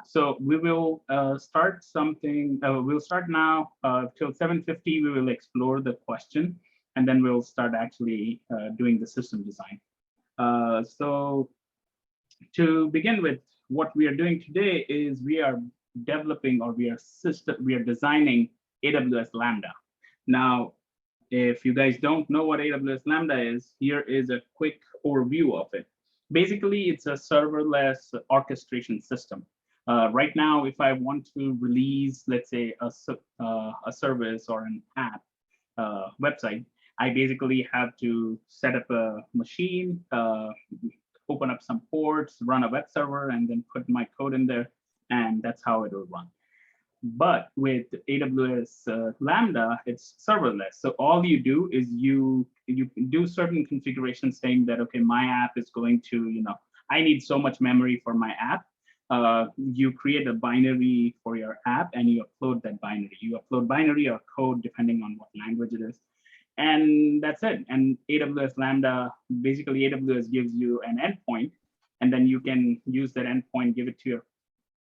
So we will start something. We'll start now till 7:50. We will explore the question, and then we'll start actually doing the system design. So to begin with, what we are doing today is we are developing, or we are designing AWS Lambda. Now, if you guys don't know what AWS Lambda is, here is a quick overview of it. Basically, it's a serverless orchestration system. Right now, if I want to release, let's say, a service or an app website, I basically have to set up a machine, open up some ports, run a web server, and then put my code in there, and that's how it will run. But with AWS Lambda, it's serverless. So all you do is you do certain configurations saying that, okay, my app is going to, I need so much memory for my app. You create a binary for your app and you upload that binary. You upload binary or code depending on what language it is. And that's it. And AWS Lambda, basically AWS gives you an endpoint, and then you can use that endpoint, give it to your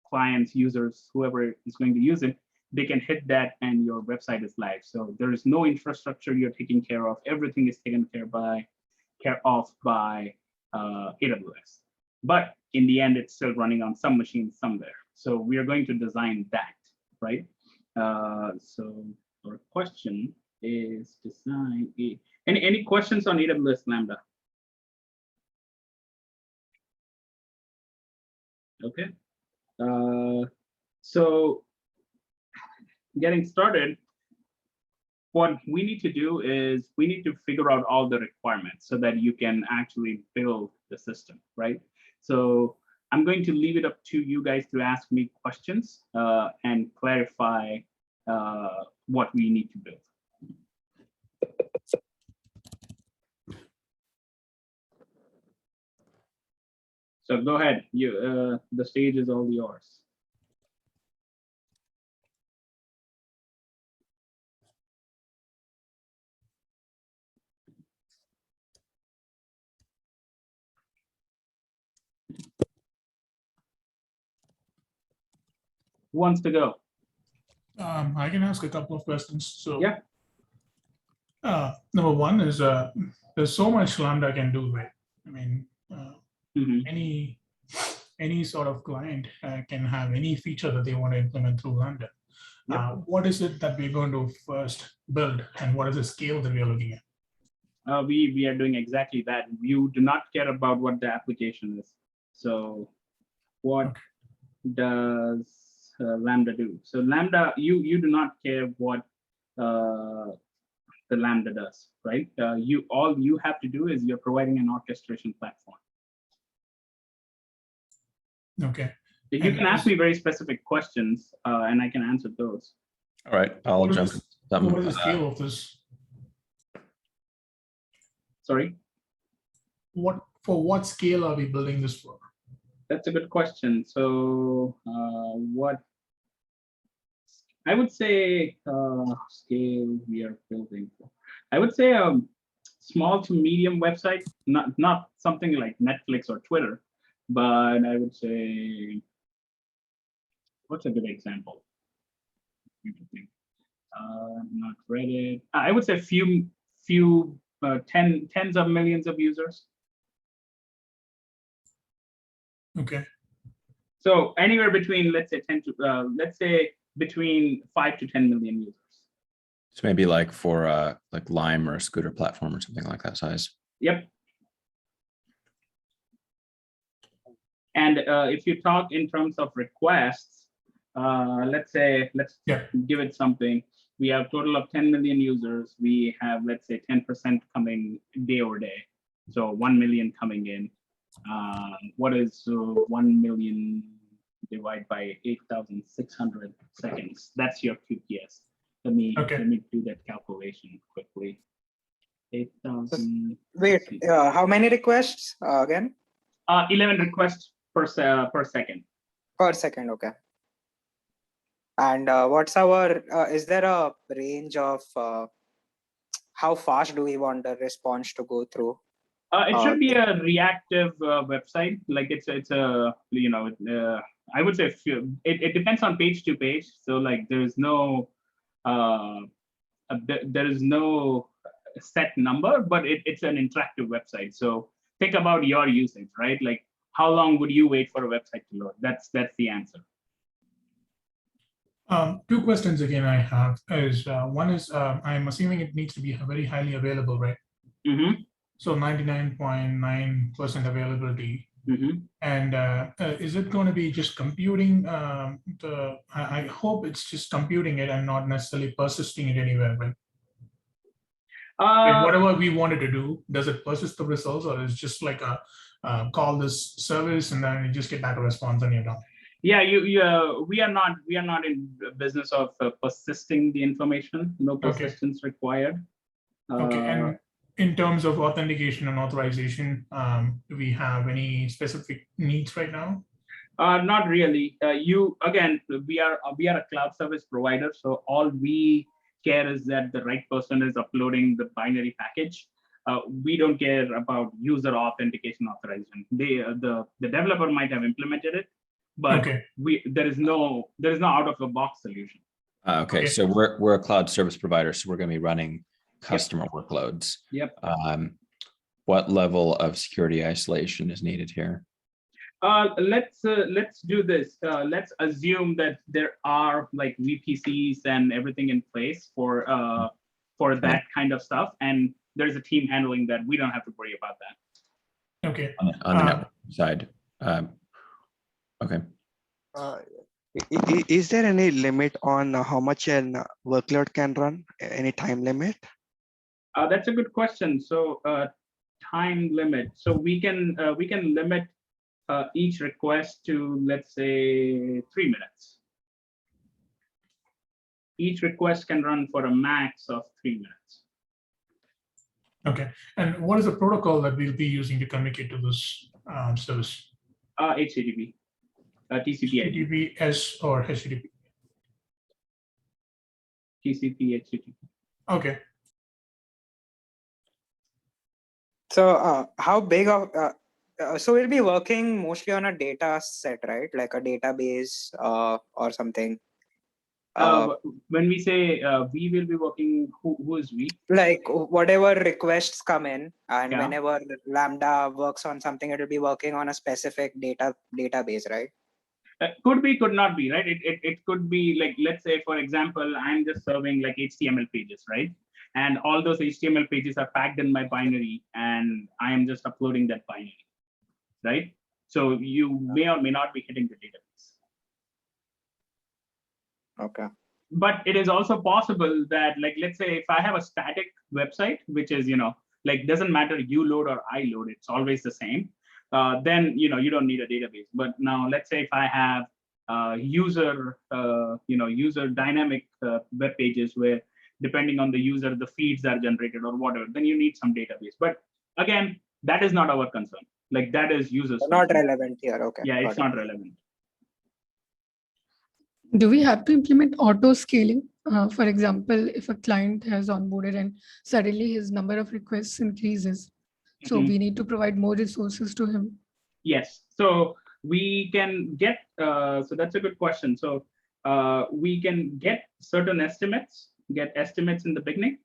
clients, users, whoever is going to use it. They can hit that and your website is live. So there is no infrastructure you're taking care of. Everything is taken care of by AWS. But in the end, it's still running on some machine somewhere. So we are going to design that, right? So our question is design. Any questions on AWS Lambda? Okay. So getting started, what we need to do is we need to figure out all the requirements so that you can actually build the system, right? So I'm going to leave it up to you guys to ask me questions and clarify what we need to build. So go ahead, the stage is all yours. Who wants to go? I can ask a couple of questions. So yeah. Number one is there's so much Lambda can do, right? I mean, any sort of client can have any feature that they want to implement through Lambda. Yep. What is it that we're going to first build, and what is the scale that we are looking at? We are doing exactly that. You do not care about what the application is. So what does Lambda do? So Lambda, you do not care what the Lambda does, right? All you have to do is you're providing an orchestration platform. Okay. You can ask me very specific questions, and I can answer those. All right, I'll jump. What is the scale of this? Sorry? For what scale are we building this for? That's a good question. So what I would say scale we are building for. I would say a small to medium website, not something like Netflix or Twitter, but I would say, what's a good example? Not Reddit. I would say tens of millions of users. Okay. So anywhere between, let's say between 5 to 10 million users. So maybe like for like Lime or a scooter platform or something like that size. Yep. And if you talk in terms of requests, let's give it something. We have a total of 10 million users. We have, let's say, 10% coming day over day. So 1 million coming in. What is 1 million divided by 8,600 seconds? That's your QPS. Let me do that calculation quickly. 8,000. Wait, how many requests again? 11 requests per second. Per second, okay. And what's our? Is there a range of how fast do we want the response to go through? It should be a reactive website. Like it's a I would say it depends on page to page. So like there is no set number, but it's an interactive website. So think about your usage, right? Like how long would you wait for a website to load? That's the answer. Two questions again I have is one is I'm assuming it needs to be very highly available, right? Mm-hmm. So 99.9% availability. Mm-hmm. And is it going to be just computing I hope it's just computing it and not necessarily persisting it anywhere, right? Like whatever we wanted to do, does it persist the results, or is it just like a call this service and then you just get back a response and you're done? Yeah, we are not in business of persisting the information. No persistence required. Okay, and in terms of authentication and authorization, do we have any specific needs right now? Not really. We are a cloud service provider, so all we care is that the right person is uploading the binary package. We don't care about user authentication authorization. The developer might have implemented it, but there is no out of the box solution. Okay, so we're a cloud service provider, so we're going to be running customer workloads. Yep. What level of security isolation is needed here? Let's do this. Let's assume that there are like VPCs and everything in place for that kind of stuff, and there's a team handling that. We don't have to worry about that. Okay. On the network side. Okay. Is there any limit on how much an workload can run? Any time limit? That's a good question. So time limit. So we can limit each request to, let's say, 3 minutes. Each request can run for a max of 3 minutes. Okay. And what is the protocol that we'll be using to communicate to this service? HTTP, TCP. HTTPS or HTTP? TCP, HTTP. Okay. So how big of so we'll be working mostly on a data set, right? Like a database or something. When we say we will be working, who is we? Like whatever requests come in, and whenever Lambda works on something, it will be working on a specific database, right? Could be, could not be, right? It could be like, let's say, for example, I'm just serving like HTML pages, right? And all those HTML pages are packed in my binary, and I am just uploading that binary, right? So you may or may not be hitting the database. Okay. But it is also possible that, like, let's say if I have a static website, which is, like, doesn't matter you load or I load, it's always the same. Then, you don't need a database. But now let's say if I have user dynamic web pages where depending on the user, the feeds are generated or whatever, then you need some database. But again, that is not our concern. Like that is users. Not relevant here. Okay. Yeah, it's not relevant. Do we have to implement auto scaling? For example, if a client has onboarded and suddenly his number of requests increases, so we need to provide more resources to him. Yes. So we can get, so that's a good question. So we can get certain estimates, in the beginning,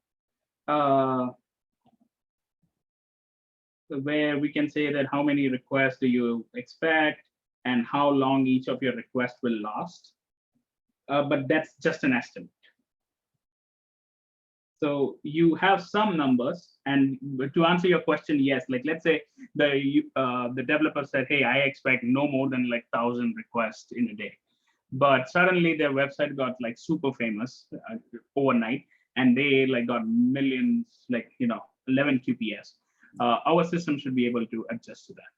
where we can say that how many requests do you expect and how long each of your requests will last. But that's just an estimate. So you have some numbers, and to answer your question, yes. Like let's say the developer said, "Hey, I expect no more than like 1,000 requests in a day," but suddenly their website got like super famous overnight, and they like got millions, 11 QPS. Our system should be able to adjust to that.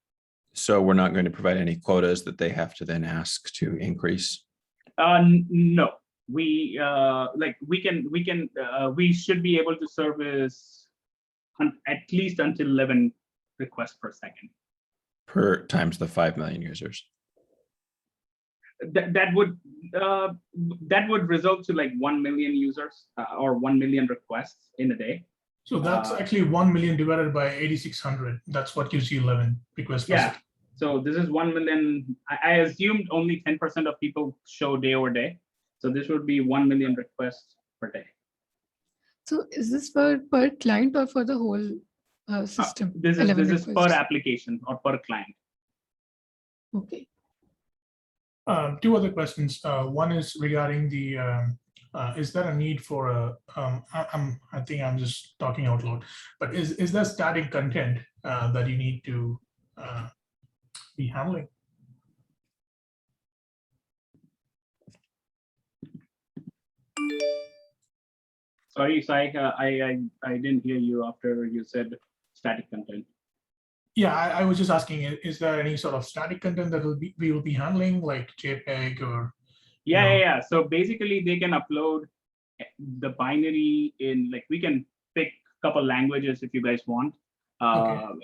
So we're not going to provide any quotas that they have to then ask to increase. No. We should be able to service at least until 11 requests per second. Per times the 5 million users. That would result to like 1 million users or 1 million requests in a day. So that's actually 1 million divided by 8,600. That's what gives you 11 requests per second. So this is 1 million. I assumed only 10% of people show day over day. So this would be 1 million requests per day. So is this for per client or for the whole system? This 11 is per requests. application or per client. Okay. Two other questions. One is regarding the, is there a need for a, I think I'm just talking out loud, but is there static content that you need to be handling? Sorry, Sai, I didn't hear you after you said static content. Yeah, I was just asking, is there any sort of static content that we will be handling, like JPEG or? Yeah. So basically, they can upload the binary in, like, we can pick a couple languages if you guys want,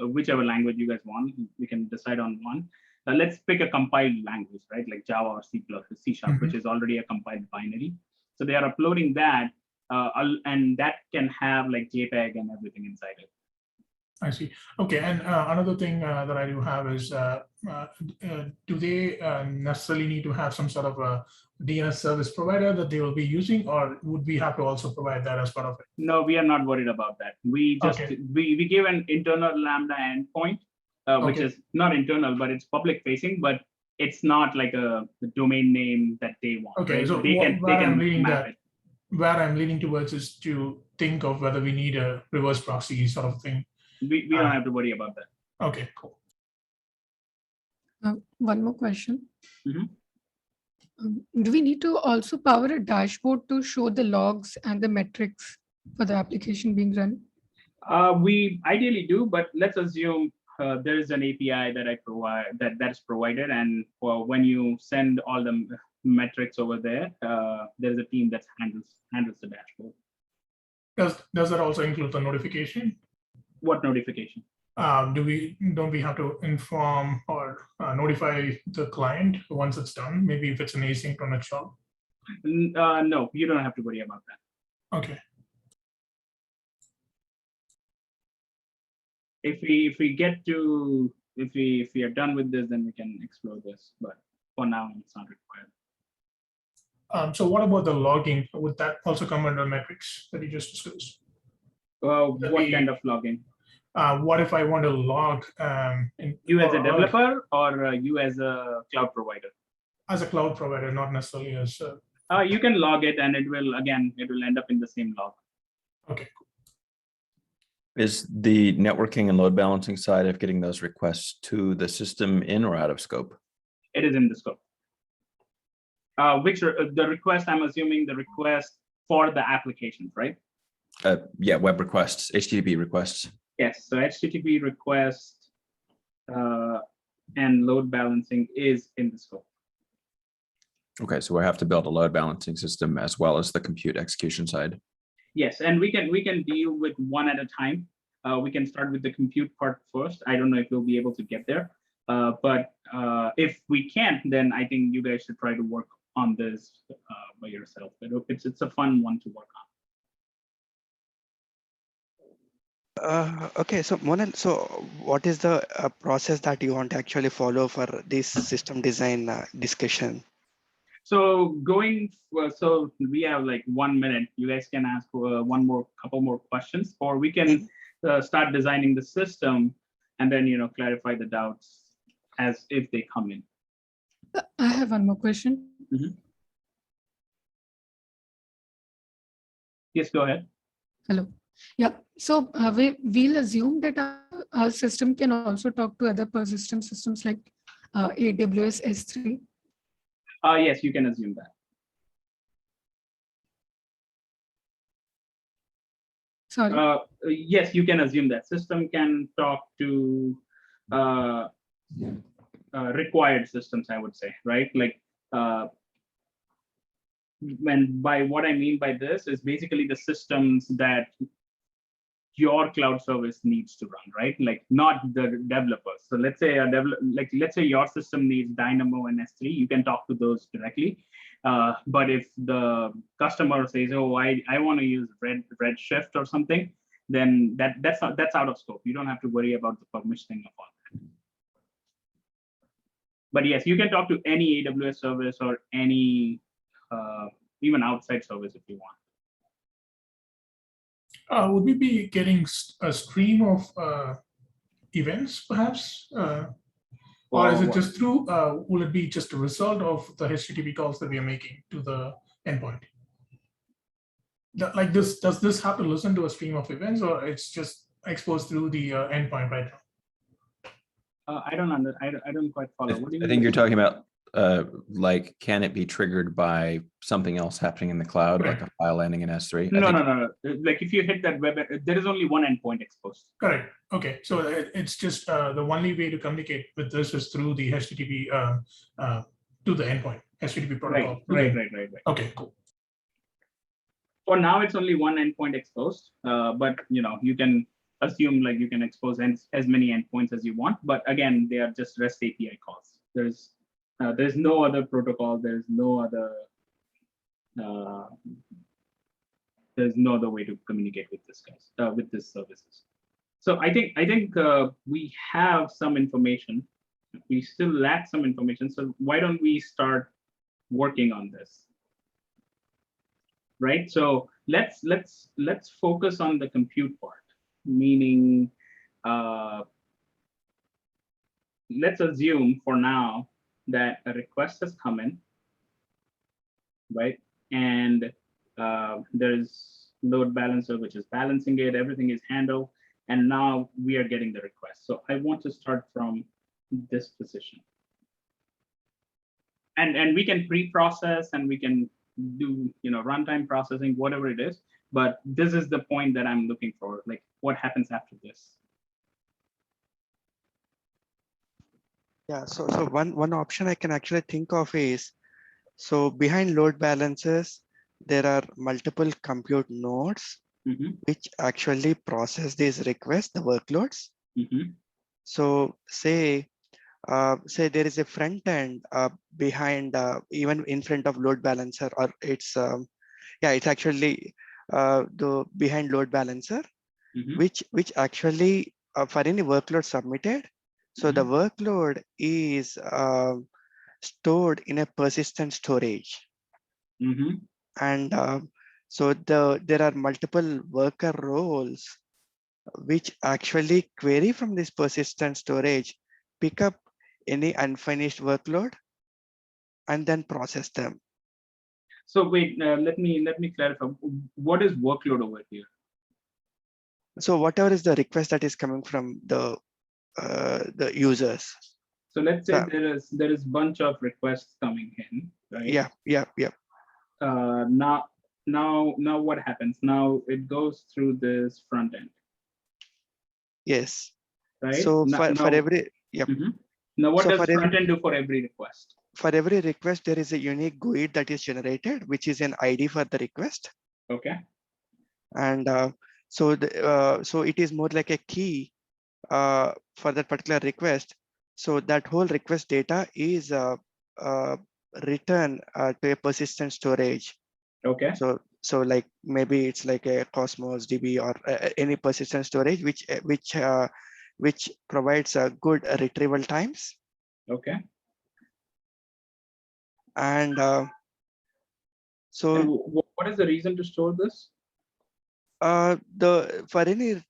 whichever language you guys want. We can decide on one. Let's pick a compiled language, right? Like Java or C++ or C#, which is already a compiled binary. So they are uploading that, and that can have like JPEG and everything inside it. I see. Okay, and another thing that I do have is, do they necessarily need to have some sort of a DNS service provider that they will be using, or would we have to also provide that as part of it? No, we are not worried about that. We just we give an internal Lambda endpoint, which is not internal, but it's public facing, but it's not like a domain name that they want. Okay, right? so they can map it. Where I'm leaning towards is to think of whether we need a reverse proxy sort of thing. We don't have to worry about that. Okay, cool. One more question. Mm-hmm. Do we need to also power a dashboard to show the logs and the metrics for the application being run? We ideally do, but let's assume there is an API that I provide that's provided, and when you send all the metrics over there, there's a team that handles the dashboard. Does that also include the notification? What notification? Don't we have to inform or notify the client once it's done? Maybe if it's an asynchronous job. No, you don't have to worry about that. Okay. If we are done with this, then we can explore this. But for now, it's not required. So what about the logging? Would that also come under metrics that you just discussed? What kind of logging? What if I want to log? You as a developer or you as a cloud provider? As a cloud provider, not necessarily as. You can log it, and it will end up in the same log. Okay. Cool. Is the networking and load balancing side of getting those requests to the system in or out of scope? It is in the scope. The request, I'm assuming the request for the applications, right? Yeah, web requests, HTTP requests. Yes, so HTTP request and load balancing is in the scope. Okay, so we have to build a load balancing system as well as the compute execution side. Yes, and we can deal with one at a time. We can start with the compute part first. I don't know if we'll be able to get there, but if we can't, then I think you guys should try to work on this by yourself. It's a fun one to work on. Okay, so Monan, so what is the process that you want to actually follow for this system design discussion? So so we have like 1 minute. You guys can ask couple more questions, or we can start designing the system and then clarify the doubts as if they come in. I have one more question. Yes, go ahead. Hello. Yeah. So we'll assume that our system can also talk to other persistent systems like AWS S3. Yes, you can assume that. Sorry. Yes, you can assume that system can talk to required systems, I would say, right? Like, and by what I mean by this is basically the systems that your cloud service needs to run, right? Like not the developers. So let's say let's say your system needs Dynamo and S3, you can talk to those directly. But if the customer says, "Oh, I want to use Redshift or something," then that's out of scope. You don't have to worry about the permissioning of all that. But yes, you can talk to any AWS service or any even outside service if you want. Would we be getting a stream of events, perhaps? Or is it just through, will it be just a result of the HTTP calls that we are making to the endpoint? Like this, does this have to listen to a stream of events, or it's just exposed through the endpoint right now? I don't quite follow. What do you I mean? think you're talking about like, can it be triggered by something else happening in the cloud, Correct. like a file landing in S3? No. Like if you hit that web, there is only one endpoint exposed. Correct. Okay, so it's just the only way to communicate with this is through the HTTP to the endpoint, HTTP protocol. Right. Okay, cool. For now, it's only one endpoint exposed, but you can assume like you can expose as many endpoints as you want. But again, they are just REST API calls. There's no other protocol. There's no other way to communicate with this guys with this services. So I think we have some information. We still lack some information. So why don't we start working on this? Right. So let's focus on the compute part. Meaning, let's assume for now that a request has come in, right? And there's load balancer, which is balancing it. Everything is handled. And now we are getting the request. So I want to start from this position. And we can pre-process and we can do runtime processing, whatever it is. But this is the point that I'm looking for. Like, what happens after this? Yeah, so one option I can actually think of is, so behind load balancers, there are multiple compute nodes which actually process these requests, the workloads. So say there is a front end behind, even in front of load balancer, or it's it's actually the behind load balancer, which actually for any workload submitted. So the workload is stored in a persistent storage. And so there are multiple worker roles which actually query from this persistent storage, pick up any unfinished workload, and then process them. So wait, let me clarify. What is workload over here? So whatever is the request that is coming from the users. So let's say there is bunch of requests coming in, right? Yeah. Now what happens? Now it goes through this front end. Yes. Right. So for every Now what does front end do for every request? For every request, there is a unique GUID that is generated, which is an ID for the request. Okay. And so it is more like a key for that particular request. So that whole request data is written to a persistent storage. Okay. So like maybe it's like a Cosmos DB or any persistent storage which provides good retrieval times. Okay. And and what is the reason to store this? For any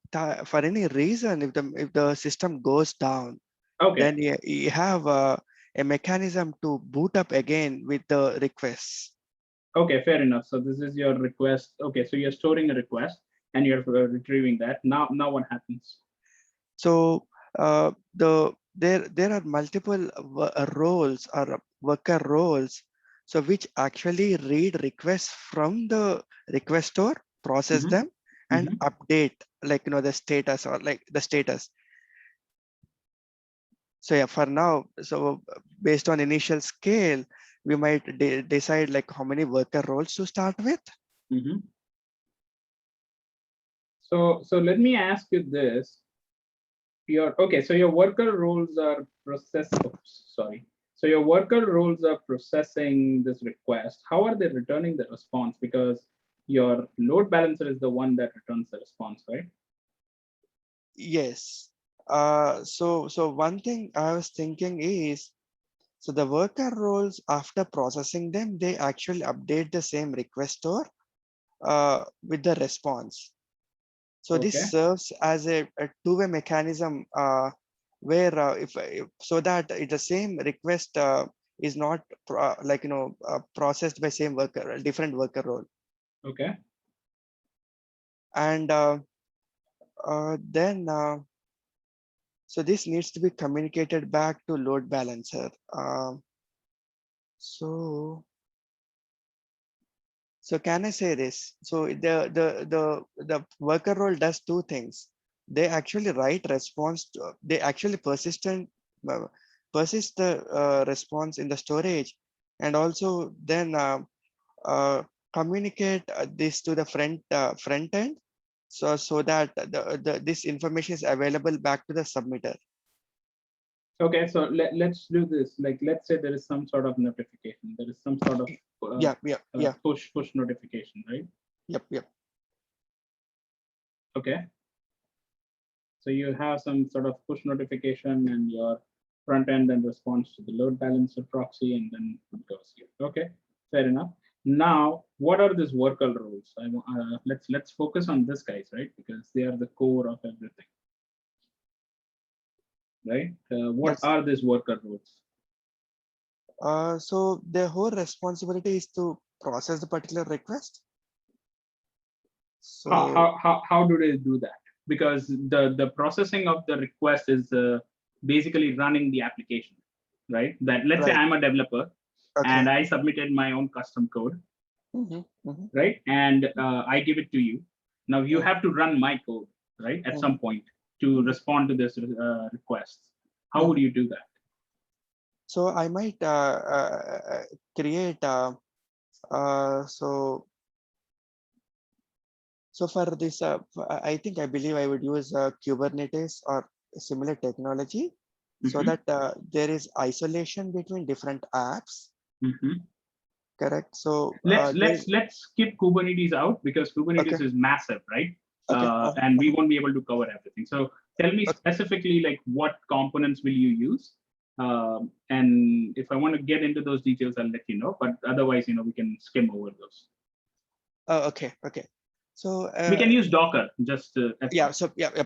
reason, if the system goes down, okay, then you have a mechanism to boot up again with the requests. Okay, fair enough. So this is your request. Okay, so you're storing a request and you're retrieving that. Now what happens? So there are multiple roles or worker roles, so which actually read requests from the request store, process them, and update, like the status or like the status. So yeah, for now, so based on initial scale, we might decide like how many worker roles to start with. So let me ask you this. So your worker roles are So your worker roles are processing this request. How are they returning the response? Because your load balancer is the one that returns the response, right? Yes. So one thing I was thinking is, So the worker roles, after processing them, they actually update the same request store with the response. So Okay. this serves as a two-way mechanism where if so that the same request is not processed by same worker, different worker role. Okay. And then so this needs to be communicated back to load balancer. So can I say this? So the worker role does two things. They actually write response. They actually persist the response in the storage, and also then communicate this to the front end, so that this information is available back to the submitter. Okay, so let's do this. Like, let's say there is some sort of notification. There is some sort of push notification, right? Yep. Okay. So you have some sort of push notification, and your front end then responds to the load balancer proxy, and then it goes here. Okay, fair enough. Now, what are these worker roles? Let's focus on this, guys, right? Because they are the core of everything. Right? What are these worker roles? So their whole responsibility is to process the particular request. So how do they do that? Because the processing of the request is basically running the application, right? That let's say I'm a developer and I submitted my own custom code, right? And I give it to you. Now you have to run my code, right? At some point to respond to this request. How would you do that? So I might create so for this I believe I would use Kubernetes or similar technology, so that there is isolation between different apps. Correct. So let's skip Kubernetes out, because Kubernetes is massive, right? And we won't be able to cover everything. So tell me specifically, like, what components will you use? And if I want to get into those details, I'll let you know. But otherwise, we can skim over those. Okay. So we can use Docker just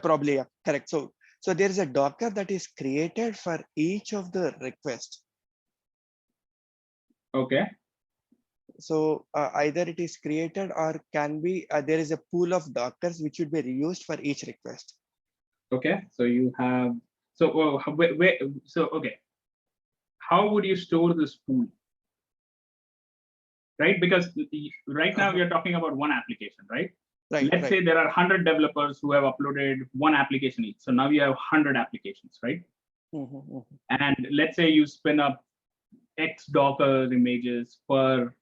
probably correct. So there is a Docker that is created for each of the requests. Okay. So either it is created or can be there is a pool of Dockers which would be reused for each request. Okay. So you have okay. How would you store this pool? Right, because right now we are talking about one application, right? Let's say there are 100 developers who have uploaded one application each. So now you have 100 applications, right? And let's say you spin up X Docker images per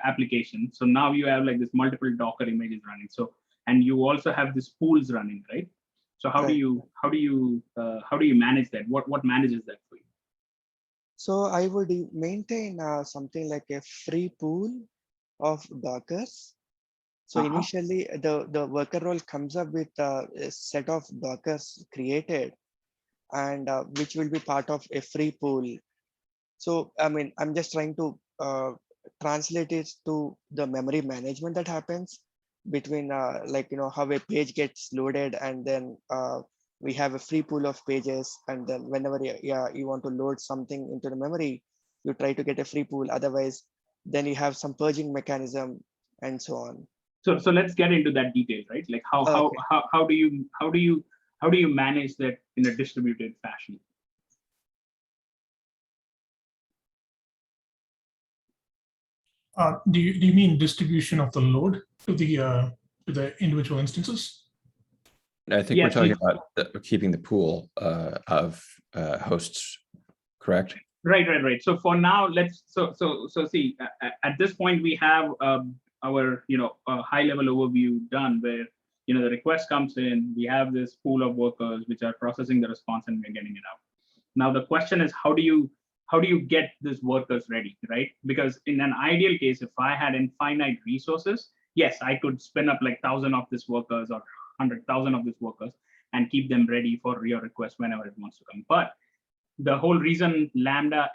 application. So now you have like this multiple Docker images running. So, and you also have these pools running, right? So how do you manage that? What manages that for you? So I would maintain something like a free pool of Dockers. So initially the worker role comes up with a set of Dockers created, and which will be part of a free pool. So I mean, I'm just trying to translate it to the memory management that happens between how a page gets loaded, and then we have a free pool of pages, and then whenever you want to load something into the memory, you try to get a free pool. Otherwise, then you have some purging mechanism and so on. So let's get into that detail, right? Like how do you manage that in a distributed fashion? Do you mean distribution of the load to the individual instances? I think we're talking about keeping the pool of hosts, correct? Right. So for now, let's see. At this point, we have our high level overview done, where the request comes in. We have this pool of workers which are processing the response, and we're getting it out. Now the question is, how do you get these workers ready, right? Because in an ideal case, if I had infinite resources, yes, I could spin up like 1,000 of these workers or 100,000 of these workers and keep them ready for your request whenever it wants to come. But the whole reason Lambda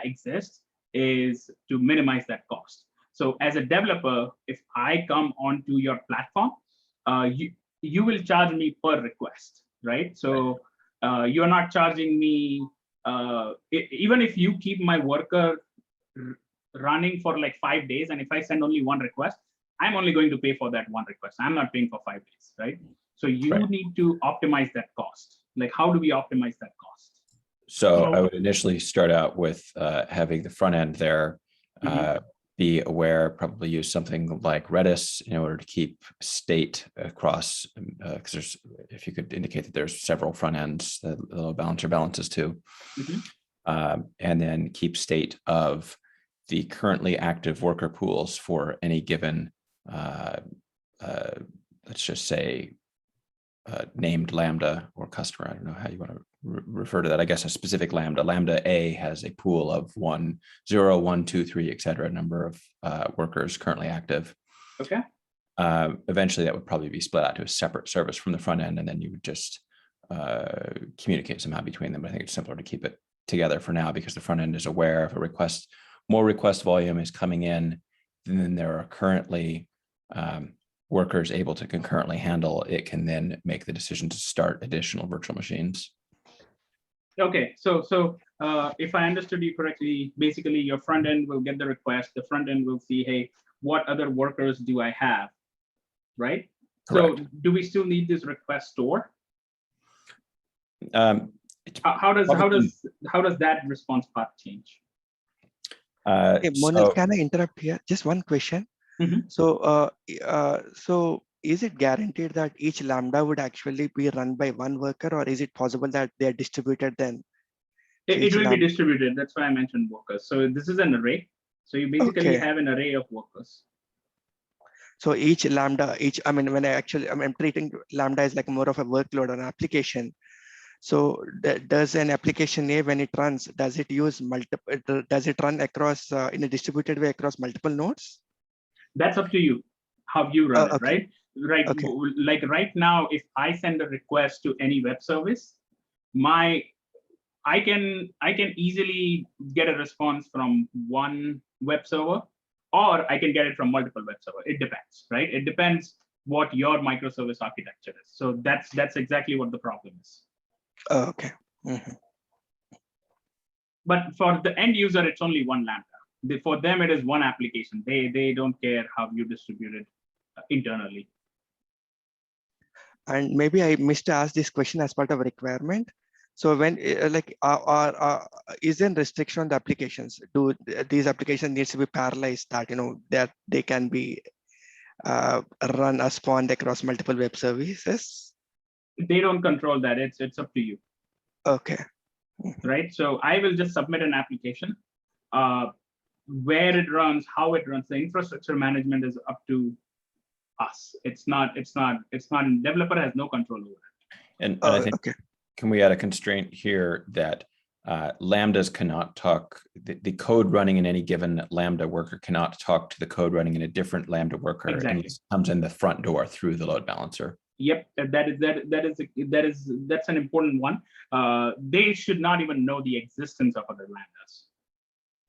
exists is to minimize that cost. So as a developer, if I come onto your platform, you will charge me per request, right? So you're not charging me, even if you keep my worker running for like 5 days, and if I send only one request, I'm only going to pay for that one request. I'm not paying for 5 days, right? So you need to optimize that cost. Like, how do we optimize that cost? So I would initially start out with having the front end there be aware, probably use something like Redis in order to keep state across, because there's, if you could indicate that there's several front ends that the load balancer balances to, and then keep state of the currently active worker pools for any given, let's just say, named Lambda or customer. I don't know how you want to refer to that. I guess a specific Lambda. Lambda A has a pool of 1, 0, 1, 2, 3, etc. number of workers currently active. Okay. Eventually, that would probably be split out to a separate service from the front end, and then you would just communicate somehow between them. But I think it's simpler to keep it together for now because the front end is aware if a request, more request volume is coming in than there are currently workers able to concurrently handle. It can then make the decision to start additional virtual machines. Okay, so if I understood you correctly, basically your front end will get the request. The front end will see, hey, what other workers do I have, right? Correct. So do we still need this request store? How does that response path change? Hey, Monal, can I interrupt here? Just one question. So, so is it guaranteed that each Lambda would actually be run by one worker, or is it possible that they are distributed then? It will be distributed. That's why I mentioned workers. So this is an array. So you basically have an array of workers. So each Lambda, I mean, when I'm treating Lambda as like more of a workload or an application. So does an application A, when it runs, does it use multiple, does it run across in a distributed way across multiple nodes? That's up to you, how you run it, right? Right. Okay. Like right now, if I send a request to any web service, I can easily get a response from one web server, or I can get it from multiple web servers. It depends, right? It depends what your microservice architecture is. So that's exactly what the problem is. Okay. But for the end user, it's only one Lambda. For them, it is one application. They don't care how you distribute it internally. And maybe I missed to ask this question as part of a requirement. So when is there a restriction on the applications? Do these applications needs to be parallelized that that they can be run or spawned across multiple web services? They don't control that. It's up to you. Okay. Right. So I will just submit an application. Where it runs, how it runs, the infrastructure management is up to us. It's not. Developer has no control over it. And I think, can we add a constraint here that Lambdas cannot talk, the code running in any given Lambda worker cannot talk to the code running in a different Lambda worker. Exactly. And it comes in the front door through the load balancer. Yep, that's an important one. They should not even know the existence of other Lambdas.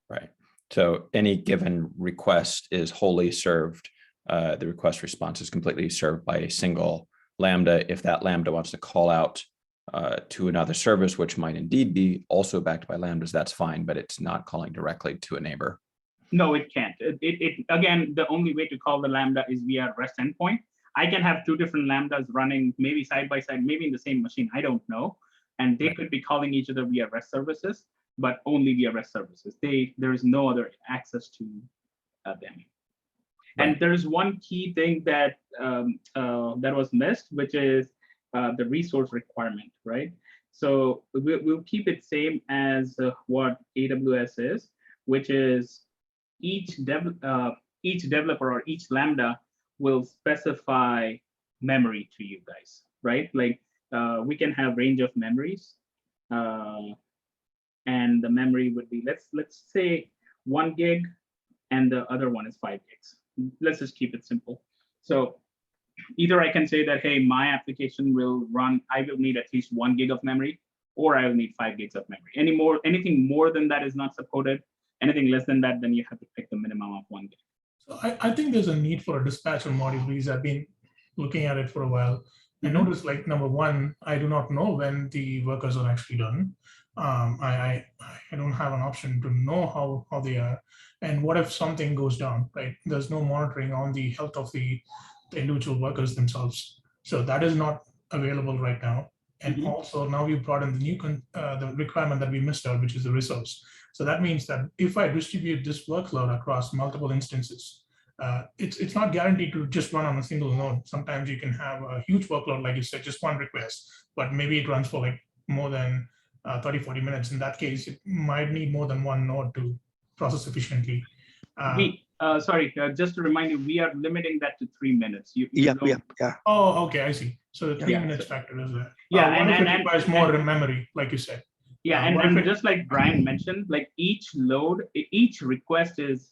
Right. So any given request is wholly served. The request response is completely served by a single Lambda. If that Lambda wants to call out to another service, which might indeed be also backed by Lambdas, that's fine, but it's not calling directly to a neighbor. No, it can't. Again, the only way to call the Lambda is via REST endpoint. I can have two different Lambdas running maybe side by side, maybe in the same machine. I don't know. And they could be calling each other via REST services, but only via REST services. There is no other access to them. Right. And there's one key thing that that was missed, which is the resource requirement, right? So we'll keep it same as what AWS is, which is each developer or each Lambda will specify memory to you guys, right? Like we can have range of memories, and the memory would be let's say 1 gig, and the other one is 5 gigs. Let's just keep it simple. So either I can say that, hey, my application will run, I will need at least 1 gig of memory, or I'll need 5 gigs of memory. Anything more than that is not supported. Anything less than that, then you have to pick the minimum of 1 gig. So I think there's a need for a dispatcher module because I've been looking at it for a while. I noticed, like, number one, I do not know when the workers are actually done. I don't have an option to know how they are. And what if something goes down, right? There's no monitoring on the health of the individual workers themselves. So that is not available right now. And also now you brought in the new the requirement that we missed out, which is the resource. So that means that if I distribute this workload across multiple instances, it's not guaranteed to just run on a single node. Sometimes you can have a huge workload, like you said, just one request, but maybe it runs for like more than 30, 40 minutes. In that case, it might need more than one node to process efficiently. Sorry, just to remind you, we are limiting that to 3 minutes. Yeah. Oh, okay, I see. So the 3 minutes factor is there. Yeah, and it requires more memory, like you said. Yeah, and just like Brian mentioned, like each request is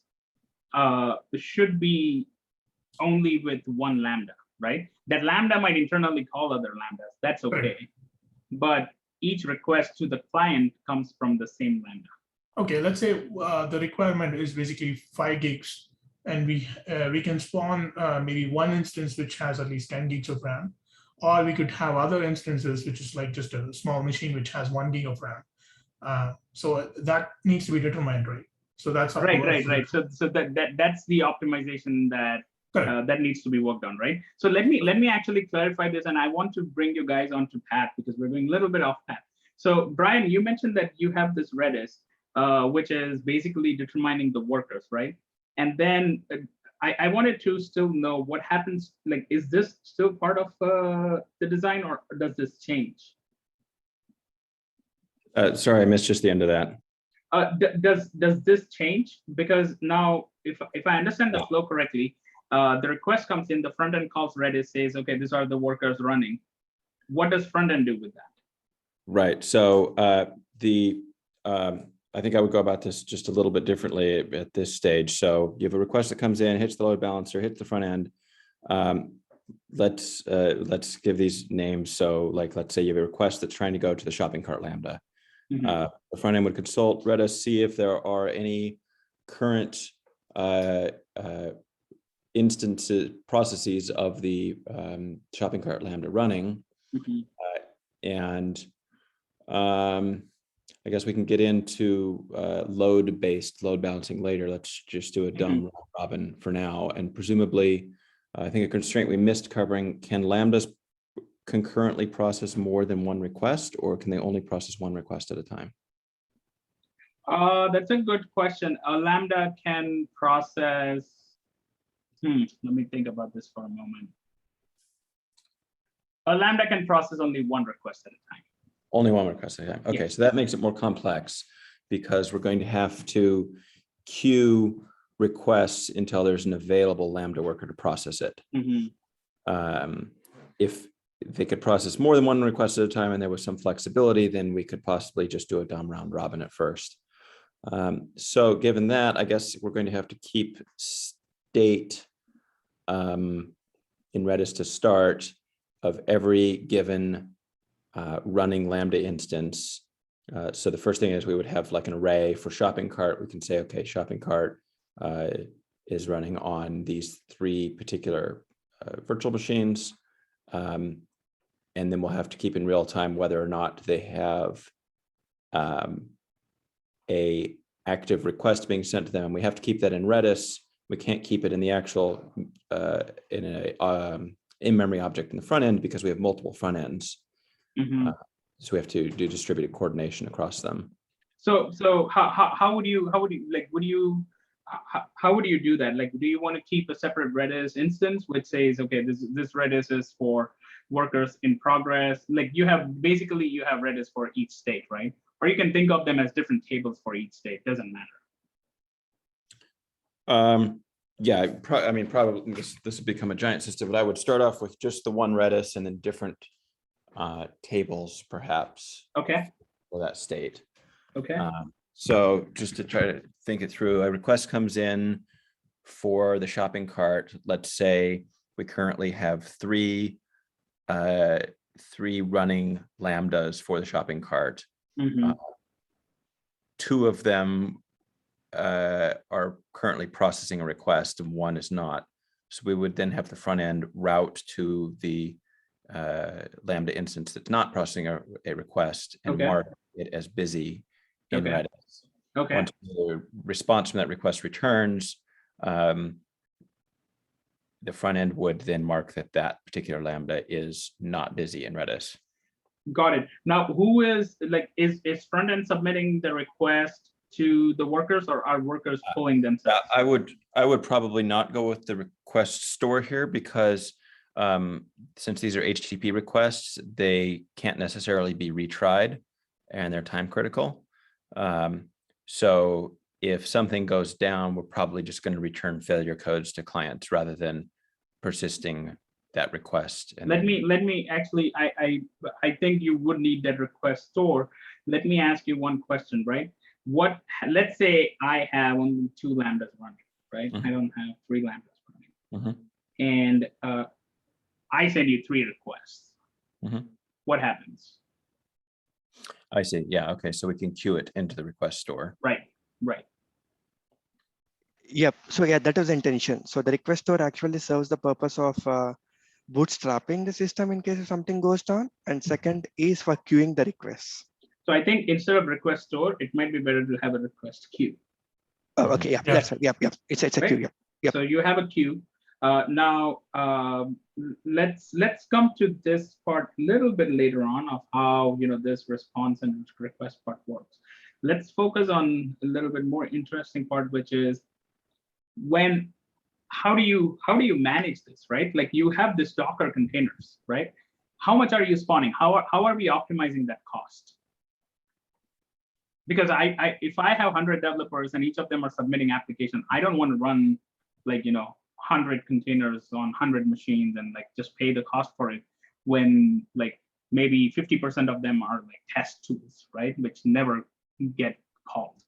should be only with one Lambda, right? That Lambda might internally call other Lambdas. That's okay. Right. But each request to the client comes from the same Lambda. Okay, let's say the requirement is basically 5 gigs, and we can spawn maybe one instance which has at least 10 gigs of RAM, or we could have other instances which is like just a small machine which has 1 gig of RAM. So that needs to be determined, right? So that's right. So that's the optimization that that needs to be worked on, right? So let me actually clarify this, and I want to bring you guys onto path because we're doing a little bit off path. So Brian, you mentioned that you have this Redis, which is basically determining the workers, right? And then I wanted to still know what happens. Like, is this still part of the design, or does this change? Sorry, I missed just the end of that. Does this change? Because now, if I understand the flow correctly, the request comes in, the front end calls Redis, says, okay, these are the workers running. What does front end do with that? Right. So I think I would go about this just a little bit differently at this stage. So you have a request that comes in, hits the load balancer, hits the front end. Let's give these names. So, like, let's say you have a request that's trying to go to the shopping cart Lambda. The front end would consult Redis, see if there are any current processes of the shopping cart Lambda running. I guess we can get into load-based load balancing later. Let's just do a dumb robin for now. And presumably, I think a constraint we missed covering, can Lambdas concurrently process more than one request, or can they only process one request at a time? That's a good question. A Lambda can process, let me think about this for a moment. A Lambda can process only one request at a time. Only one request at a time. Okay, so that makes it more complex because we're going to have to queue requests until there's an available Lambda worker to process it. If they could process more than one request at a time and there was some flexibility, then we could possibly just do a dumb round robin at first. So given that, I guess we're going to have to keep state in Redis to start of every given running Lambda instance. So the first thing is we would have like an array for shopping cart. We can say, okay, shopping cart is running on these 3 particular virtual machines. And then we'll have to keep in real time whether or not they have a active request being sent to them. We have to keep that in Redis. We can't keep it in the actual in a in-memory object in the front end because we have multiple front ends. So we have to do distributed coordination across them. So how would you do that? Like, do you want to keep a separate Redis instance which says, okay, this Redis is for workers in progress? Like, you have Redis for each state, right? Or you can think of them as different tables for each state. Doesn't matter. Yeah, I mean, probably this would become a giant system, but I would start off with just the one Redis and then different tables, perhaps. Okay. For that state. Okay. So just to try to think it through, a request comes in for the shopping cart. Let's say we currently have 3 3 running Lambdas for the shopping cart. Mhm. 2 of them are currently processing a request and 1 is not. So we would then have the front end route to the Lambda instance that's not processing a request and Okay. mark it as busy in Okay. Redis. Okay. Once the response from that request returns, the front end would then mark that that particular Lambda is not busy in Redis. Got it. Now, who is front end submitting the request to the workers, or are workers pulling themselves? I would probably not go with the request store here, because since these are HTTP requests, they can't necessarily be retried and they're time critical. So if something goes down, we're probably just going to return failure codes to clients rather than persisting that request. And let me actually, I think you would need that request store. Let me ask you one question, right? Let's say I have only 2 Lambdas running, right? Mhm. I don't have 3 Lambdas running. Mhm. And I send you 3 requests. Mhm. What happens? I see. Yeah. Okay. So we can queue it into the request store. Right. Yep. So yeah, that was the intention. So the request store actually serves the purpose of bootstrapping the system in case if something goes down, and second is for queuing the requests. So I think instead of request store, it might be better to have a request queue. Oh, okay. Yeah, that's right. Yep. It's a Right? queue. Yep. So you have a queue. Now let's come to this part a little bit later on of how this response and request part works. Let's focus on a little bit more interesting part, which is how do you manage this, right? Like, you have this Docker containers, right? How much are you spawning? How are we optimizing that cost? Because if I have 100 developers and each of them are submitting application, I don't want to run 100 containers on 100 machines and just pay the cost for it when maybe 50% of them are test tools, right? Which never get called,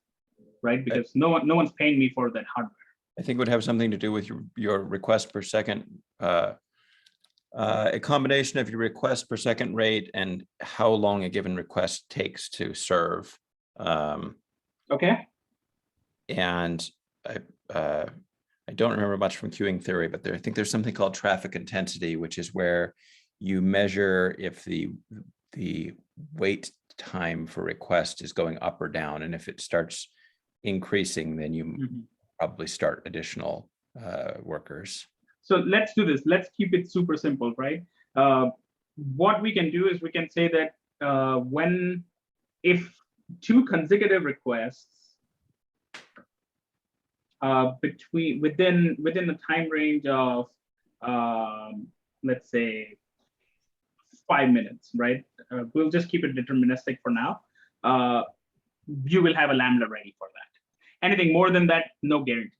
right? Because no one's paying me for that hardware. I think it would have something to do with your request per second, a combination of your request per second rate and how long a given request takes to serve. Okay. And I don't remember much from queuing theory, but I think there's something called traffic intensity, which is where you measure if the wait time for request is going up or down, and if it starts increasing, then you probably start additional workers. So let's do this. Let's keep it super simple, right? What we can do is we can say that if 2 consecutive requests within a time range of let's say 5 minutes, right? We'll just keep it deterministic for now. You will have a Lambda ready for that. Anything more than that, no guarantees.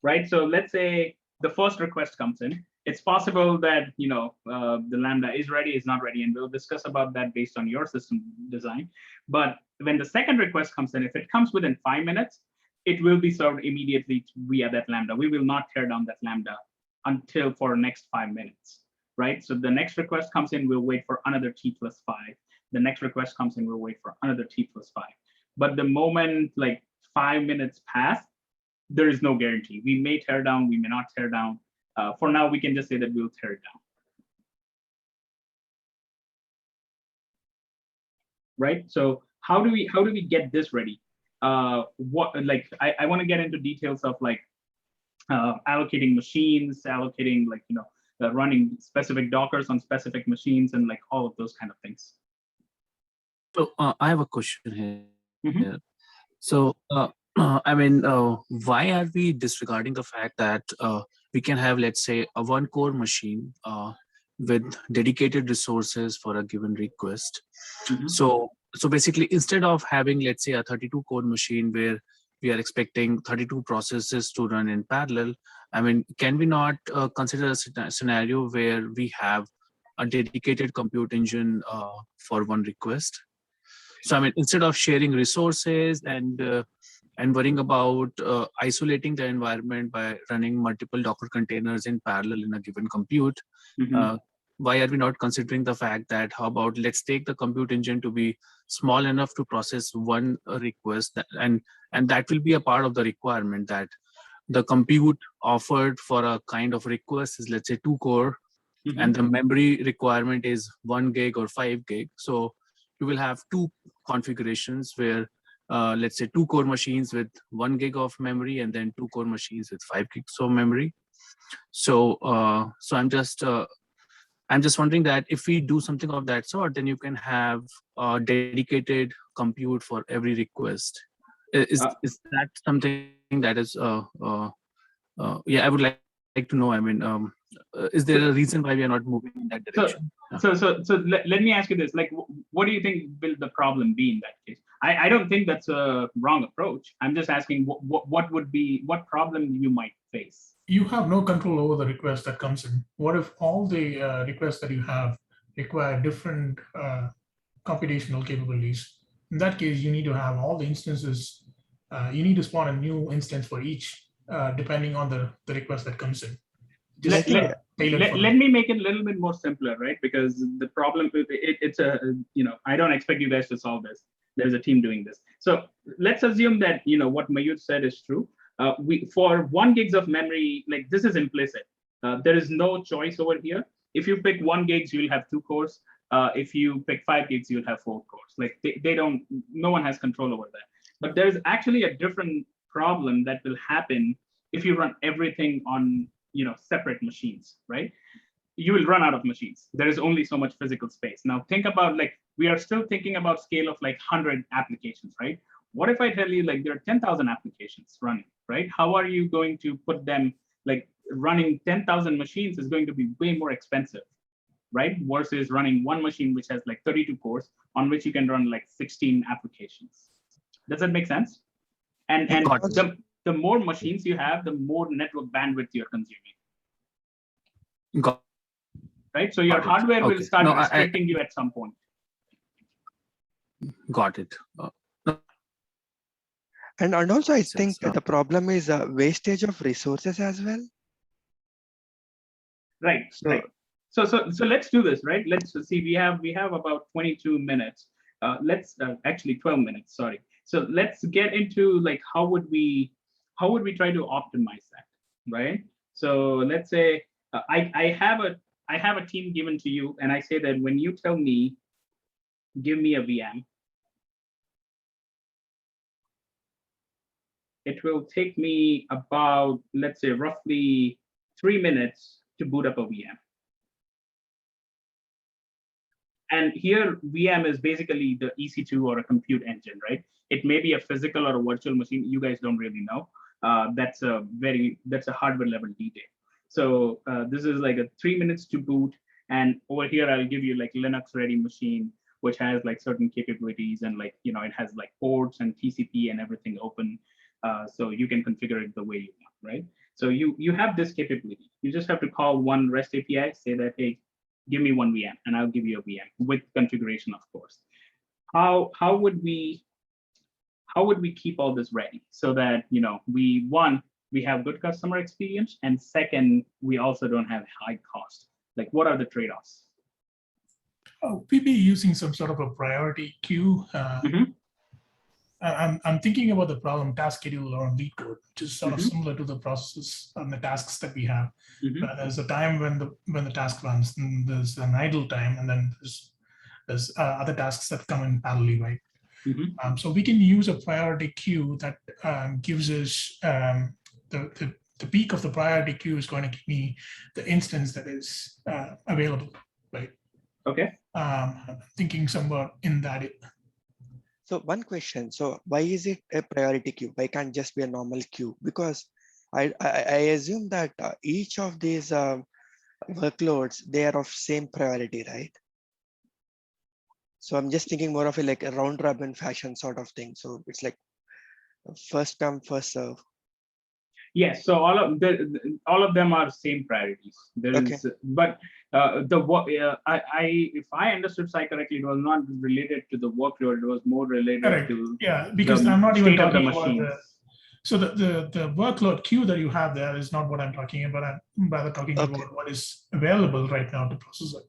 Right? So let's say the first request comes in. It's possible that the Lambda is ready, is not ready, and we'll discuss about that based on your system design. But when the second request comes in, if it comes within 5 minutes, it will be served immediately via that Lambda. We will not tear down that Lambda until for next 5 minutes, right? So the next request comes in, we'll wait for another T+5. The next request comes in, we'll wait for another T+5. But the moment 5 minutes pass, there is no guarantee. We may tear down, we may not tear down. For now, we can just say that we'll tear it down. Right? So how do we get this ready? I want to get into details of allocating machines, allocating running specific Dockers on specific machines, and all of those kind of things. So I have a question here. So why are we disregarding the fact that we can have, let's say, a 1 core machine with dedicated resources for a given request? So basically, instead of having, let's say, a 32 core machine where we are expecting 32 processes to run in parallel, can we not consider a scenario where we have a dedicated compute engine for 1 request? So instead of sharing resources and and worrying about isolating the environment by running multiple Docker containers in parallel in a given compute. Why are we not considering the fact that how about let's take the compute engine to be small enough to process one request, and that will be a part of the requirement that the compute offered for a kind of request is, let's say, 2 core, and the memory requirement is 1 gig or 5 gig. So you will have 2 configurations where let's say 2 core machines with 1 gig of memory and then 2 core machines with 5 gigs of memory. So I'm just wondering that if we do something of that sort, then you can have dedicated compute for every request. Is that something that is yeah, I would like to know. I mean, is there a reason why we are not moving in that direction? So let me ask you this: like, what do you think will the problem be in that case? I don't think that's a wrong approach. I'm just asking what problem you might face. You have no control over the request that comes in. What if all the requests that you have require different computational capabilities? In that case, you need to have all the instances. You need to spawn a new instance for each, depending on the request that comes in. Let me make it a little bit more simpler, right? Because the problem, it's a, I don't expect you guys to solve this. There's a team doing this. So let's assume that, what Mayur said is true. For 1 gigs of memory, like this is implicit. There is no choice over here. If you pick 1 gigs, you'll have 2 cores. If you pick 5 gigs, you'll have 4 cores. Like no one has control over that. But there's actually a different problem that will happen if you run everything on, separate machines, right? You will run out of machines. There is only so much physical space. Now think about, like, we are still thinking about scale of like 100 applications, right? What if I tell you like there are 10,000 applications running, right? How are you going to put them, like running 10,000 machines is going to be way more expensive, right? Versus running one machine which has like 32 cores on which you can run like 16 applications. Does that make sense? And the more machines you have, the more network bandwidth you're consuming. Right? So your hardware will start restricting you at some point. Got it. And also, I think the problem is wastage of resources as well. Right. Right. So let's do this, right? Let's see. We have about 22 minutes. Let's actually 12 minutes. Sorry. So let's get into like how would we try to optimize that, right? So let's say I have a team given to you, and I say that when you tell me, give me a VM, it will take me about, let's say, roughly 3 minutes to boot up a VM. And here, VM is basically the EC2 or a compute engine, right? It may be a physical or a virtual machine. You guys don't really know. That's a hardware level detail. So this is like a 3 minutes to boot. And over here, I'll give you like Linux ready machine, which has like certain capabilities and like, it has like ports and TCP and everything open. So you can configure it the way you want, right? So you have this capability. You just have to call one REST API, say that, hey, give me one VM, and I'll give you a VM with configuration, of course. How would we keep all this ready so that we have good customer experience, and second, we also don't have high cost? Like, what are the trade-offs? We'd be using some sort of a priority queue. I'm thinking about the problem task scheduler on lead code, which is sort of similar to the processes and the tasks that we have. There's a time when the task runs, and there's an idle time, and then there's other tasks that come in parallelly, right? So we can use a priority queue that gives us the peak of the priority queue is going to give me the instance that is available, right? Okay. Thinking somewhat in that. So one question, so why is it a priority queue? Why can't just be a normal queue? Because I assume that each of these workloads, they are of same priority, right? So I'm just thinking more of a round robin fashion sort of thing. So it's like first come, first serve. Yes, so all of them are same priorities. But if I understood Sai correctly, it was not related to the workload. It was more related to because the I'm not even state of the talking about machines. So the workload queue that you have there is not what I'm talking about. I'm rather talking about what is available right now to process it.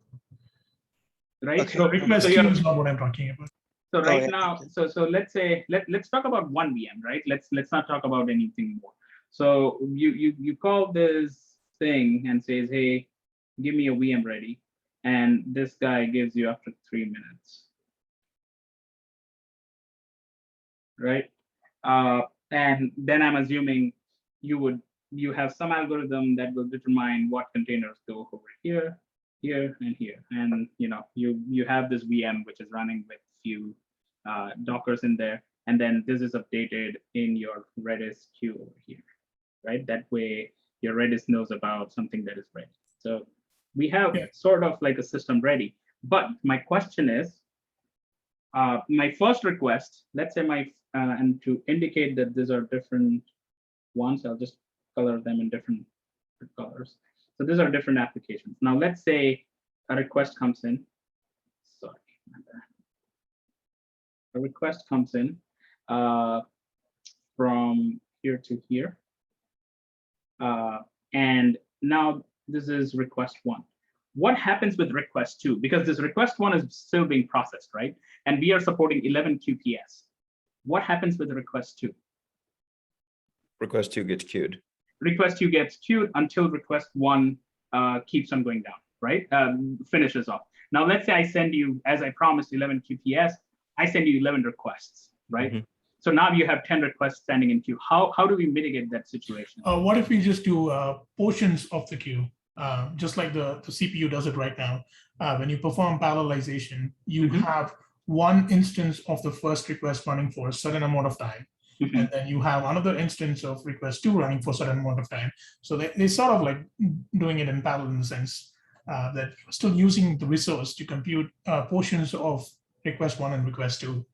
Right. Okay. So request queue is not what I'm talking about. So now, so let's say let's talk about one VM, right? Let's not talk about anything more. So you call this thing and says, hey, give me a VM ready, and this guy gives you after 3 minutes, right? And then I'm assuming you have some algorithm that will determine what containers go over here, and here, and you have this VM which is running with few Dockers in there, and then this is updated in your Redis queue over here, right? That way your Redis knows about something that is ready. So we have sort of like a system ready. But my question is, my first request, let's say and to indicate that these are different ones, I'll just color them in different colors. So these are different applications. Now let's say a request comes in. Sorry, a request comes in from here to here. And now this is request 1. What happens with request 2? Because this request 1 is still being processed, right? And we are supporting 11 QPS. What happens with request 2? Request 2 gets queued. Request 2 gets queued until request 1 keeps on going down, right? Finishes off. Now, let's say I send you, as I promised, 11 QPS. I send you 11 requests, right? Mm-hmm. So now you have 10 requests standing in queue. How do we mitigate that situation? What if we just do portions of the queue, just like the CPU does it right now? When you perform parallelization, you have one instance of the first request running for a certain amount of time. And then you have another instance of request 2 running for a certain amount of time. So they sort of like doing it in parallel in the sense that you're still using the resource to compute portions of request 1 and request 2,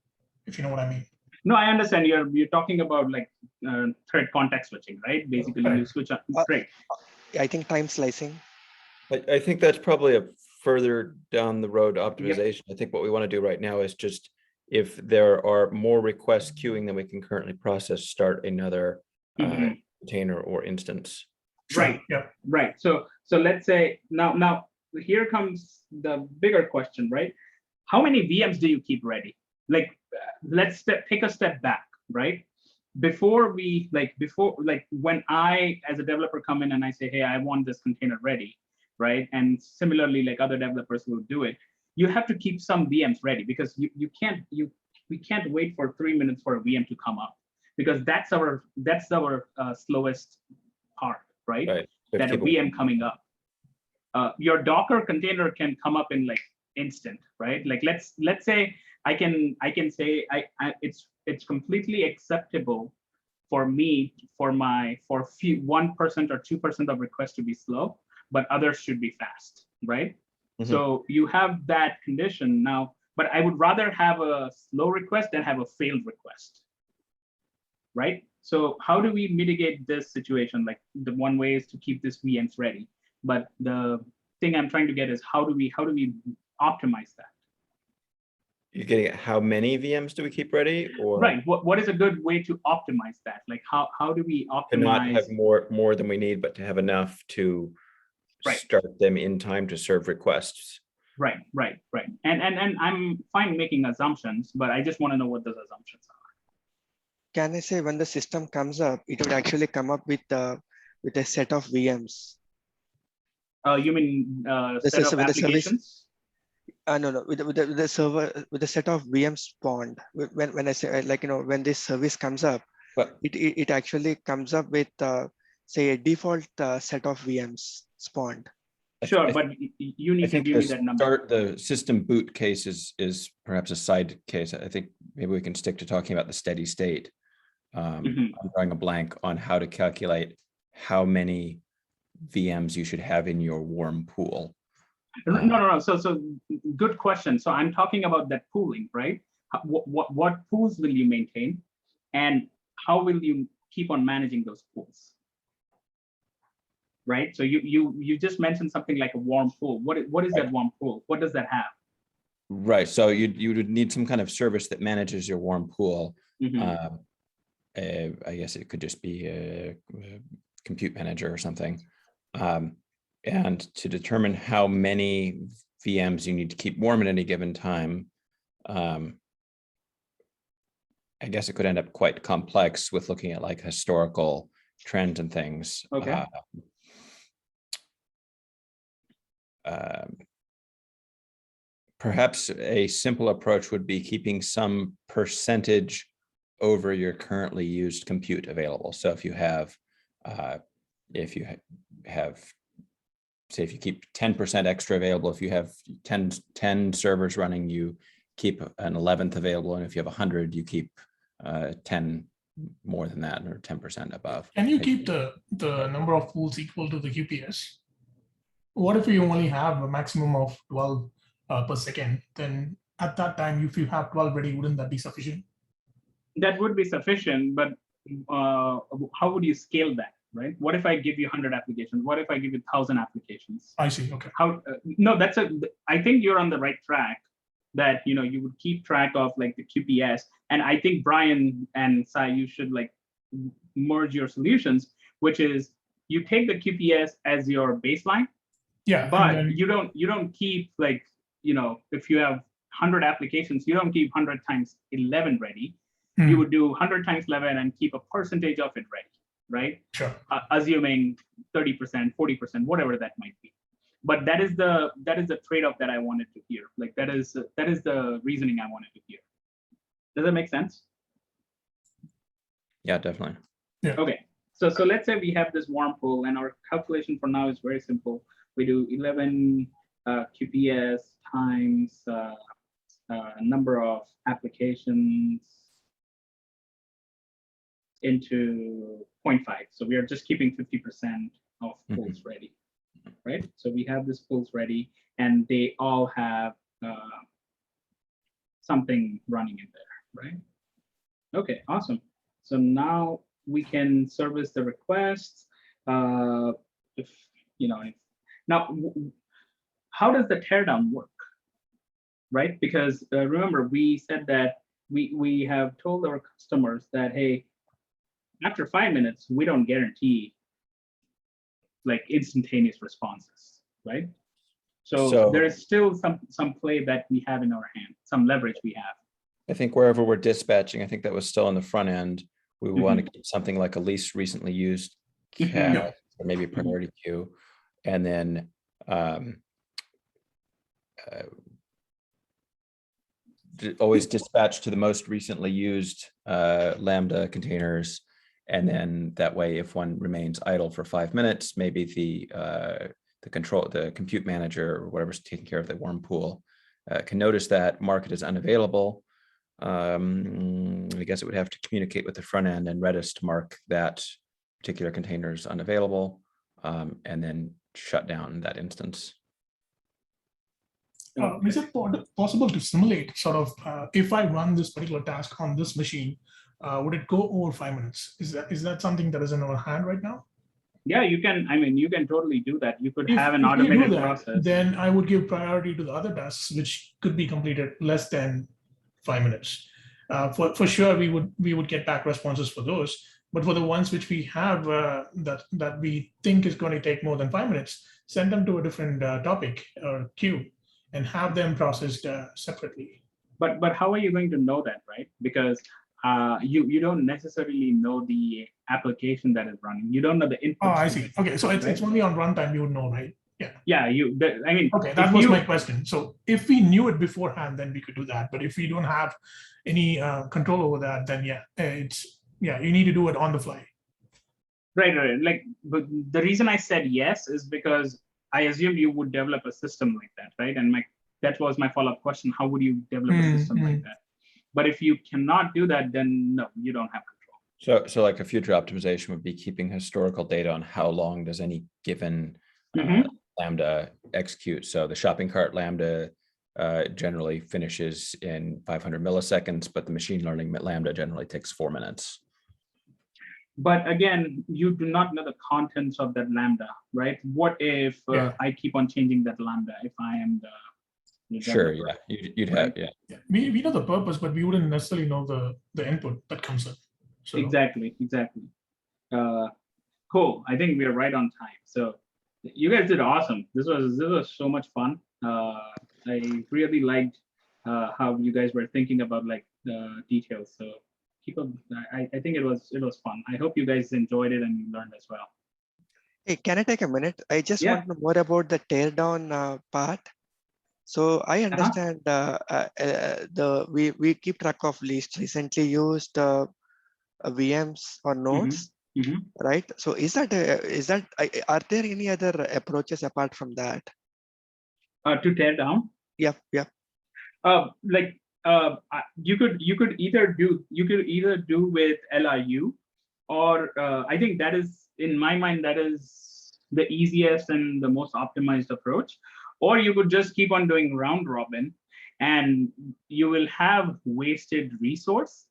if you know what I mean. No, I understand. You're talking about like thread context switching, right? Basically, you switch on thread. I think time slicing. I think that's probably a further down the road optimization. I think what we want to do right now is just, if there are more requests queuing than we can currently process, start another container or instance. Right. Yeah. Right. So let's say now here comes the bigger question, right? How many VMs do you keep ready? Like, let's take a step back, right? Before when I, as a developer, come in and I say, hey, I want this container ready, right? And similarly, like other developers will do it. You have to keep some VMs ready, because we can't wait for 3 minutes for a VM to come up, because that's our slowest part, right? That a VM coming up. Your Docker container can come up in like instant, right? Like let's say I can say it's completely acceptable for me for 1% or 2% of requests to be slow, but others should be fast, right? So you have that condition now, but I would rather have a slow request than have a failed request, right? So how do we mitigate this situation? Like, the one way is to keep this VMs ready, but the thing I'm trying to get is how do we optimize that? You're getting at how many VMs do we keep ready, or right? What is a good way to optimize that? Like how do we optimize? To not have more than we need, but to have enough to start them in time to serve requests. Right. And I'm fine making assumptions, but I just want to know what those assumptions are. Can I say when the system comes up, it would actually come up with a set of VMs? You mean set of applications? No, with the server, with the set of VMs spawned. When I say, like, when this service comes up, it actually comes up with say a default set of VMs spawned. Sure, but you need to give me that number. The system boot case is perhaps a side case. I think maybe we can stick to talking about the steady state. I'm drawing a blank on how to calculate how many VMs you should have in your warm pool. No. So good question. So I'm talking about that pooling, right? What pools will you maintain, and how will you keep on managing those pools? right? So you just mentioned something like a warm pool. What is that warm pool? What does that have? Right. So you would need some kind of service that manages your warm pool. Mm-hmm. I guess it could just be a compute manager or something. And to determine how many VMs you need to keep warm at any given time, I guess it could end up quite complex with looking at like historical trends and things. Okay. Perhaps a simple approach would be keeping some percentage over your currently used compute available. So if you have, say if you keep 10% extra available, if you have 10 servers running, you keep an 11th available. And if you have 100, you keep 10 more than that, or 10% above. Can you keep the number of pools equal to the QPS? What if you only have a maximum of 12 per second? Then at that time, if you have 12 ready, wouldn't that be sufficient? That would be sufficient, but how would you scale that, right? What if I give you 100 applications? What if I give you 1,000 applications? I see. Okay. No, I think you're on the right track, that you would keep track of like the QPS. And I think Brian and Sai, you should like merge your solutions, which is you take the QPS as your baseline. Yeah. But you don't keep like, if you have 100 applications, you don't keep 100 times 11 ready. You would do 100 times 11 and keep a percentage of it ready, right? Sure. Assuming 30%, 40%, whatever that might be. But that is the trade-off that I wanted to hear. Like that is the reasoning I wanted to hear. Does that make sense? Yeah, definitely. Yeah. Okay. So let's say we have this warm pool, and our calculation for now is very simple. We do 11 QPS times number of applications into 0.5. So we are just keeping 50% of pools ready, right? So we have this pools ready, and they all have something running in there, right? Okay, awesome. So now we can service the requests. Now, how does the teardown work, right? Because remember, we said that we have told our customers that, hey, after 5 minutes, we don't guarantee like instantaneous responses, right? So there is still some play that we have in our hand, some leverage we have. I think wherever we're dispatching, I think that was still on the front end. We want to keep something like a least recently used cache, or maybe a priority queue, and then always dispatch to the most recently used Lambda containers. And then that way, if one remains idle for 5 minutes, maybe the compute manager or whatever's taking care of the warm pool can notice that, mark it as unavailable. I guess it would have to communicate with the front end and Redis to mark that particular container as unavailable, and then shut down that instance. Is it possible to simulate sort of if I run this particular task on this machine, would it go over 5 minutes? Is that something that is in our hand right now? Yeah, you can. I mean, you can totally do that. You could have an automated process. Then I would give priority to the other tasks, which could be completed less than 5 minutes. For sure, we would get back responses for those. But for the ones which we have that we think is going to take more than 5 minutes, send them to a different topic or queue and have them processed separately. But how are you going to know that, right? Because you don't necessarily know the application that is running. You don't know the input. Oh, I see. Okay, so it's only on runtime you would know, right? Yeah. Yeah. Okay, that was my question. So if we knew it beforehand, then we could do that. But if we don't have any control over that, then you need to do it on the fly. Right. Like, but the reason I said yes is because I assumed you would develop a system like that, right? And that was my follow-up question. How would you develop a system like that? But if you cannot do that, then no, you don't have control. So like a future optimization would be keeping historical data on how long does any given Lambda execute. So the shopping cart Lambda generally finishes in 500 milliseconds, but the machine learning Lambda generally takes 4 minutes. But again, you do not know the contents of that Lambda, right? What if I keep on changing that Lambda if I am the Sure, developer, yeah, you'd have, Yeah, we know the purpose, but we wouldn't necessarily know the input that comes in. So Exactly. Cool. I think we are right on time. So you guys did awesome. This was so much fun. I really liked how you guys were thinking about like the details. So keep up. I think it was fun. I hope you guys enjoyed it and you learned as well. Hey, can I take a minute? I just want to know more about the teardown part. So I understand we keep track of least recently used VMs or nodes, right? So is that are there any other approaches apart from that? To tear down? Yep. You could either do with LRU, or I think that is, in my mind, that is the easiest and the most optimized approach. Or you could just keep on doing round robin, and you will have wasted resource,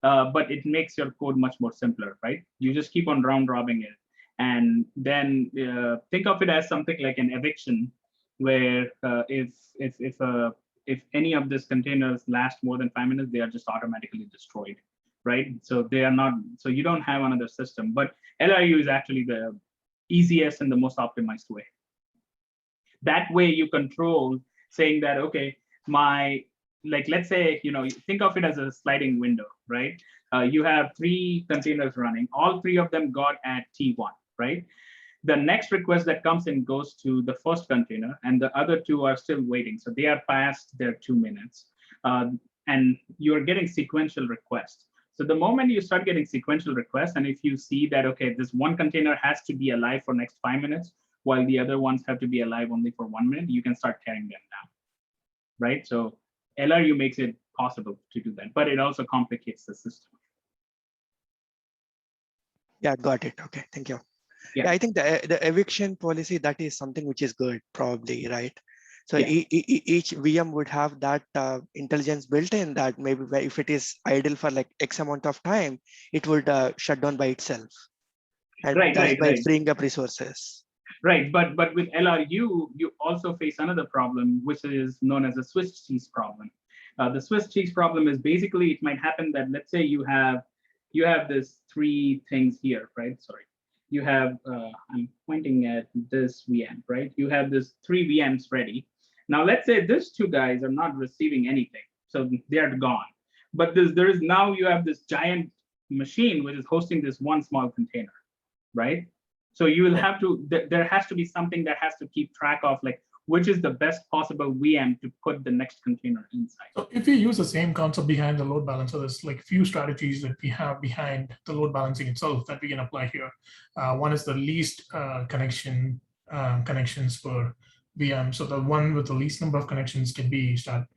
but it makes your code much more simpler, right? You just keep on round robbing it, and then think of it as something like an eviction, where if any of these containers last more than 5 minutes, they are just automatically destroyed, right? So they are not. So you don't have another system. But LRU is actually the easiest and the most optimized way. That way you control saying that, okay, let's say, think of it as a sliding window, right? You have 3 containers running, all 3 of them got at T1, right? The next request that comes in goes to the first container, and the other 2 are still waiting. So they are past their 2 minutes, and you're getting sequential requests. So the moment you start getting sequential requests, and if you see that, okay, this one container has to be alive for next 5 minutes, while the other ones have to be alive only for 1 minute, you can start tearing them down, right? So LRU makes it possible to do that, but it also complicates the system. Yeah, got it. Okay, thank you. Yeah, I think the eviction policy, that is something which is good, probably, right? So each VM would have that intelligence built in, that maybe if it is idle for like X amount of time, it would shut down by itself, and by freeing up resources. Right, but with LRU, you also face another problem, which is known as the Swiss cheese problem. The Swiss cheese problem is basically, it might happen that, let's say you have this 3 things here, right? Sorry, you have, I'm pointing at this VM, right? You have this 3 VMs ready. Now, let's say these 2 guys are not receiving anything, so they are gone. But now you have this giant machine which is hosting this one small container, right? So you will have to, there has to be something that has to keep track of, like, which is the best possible VM to put the next container inside. So if we use the same concept behind the load balancer, there's like few strategies that we have behind the load balancing itself that we can apply here. One is the least connections per VM. So the one with the least number of connections can be start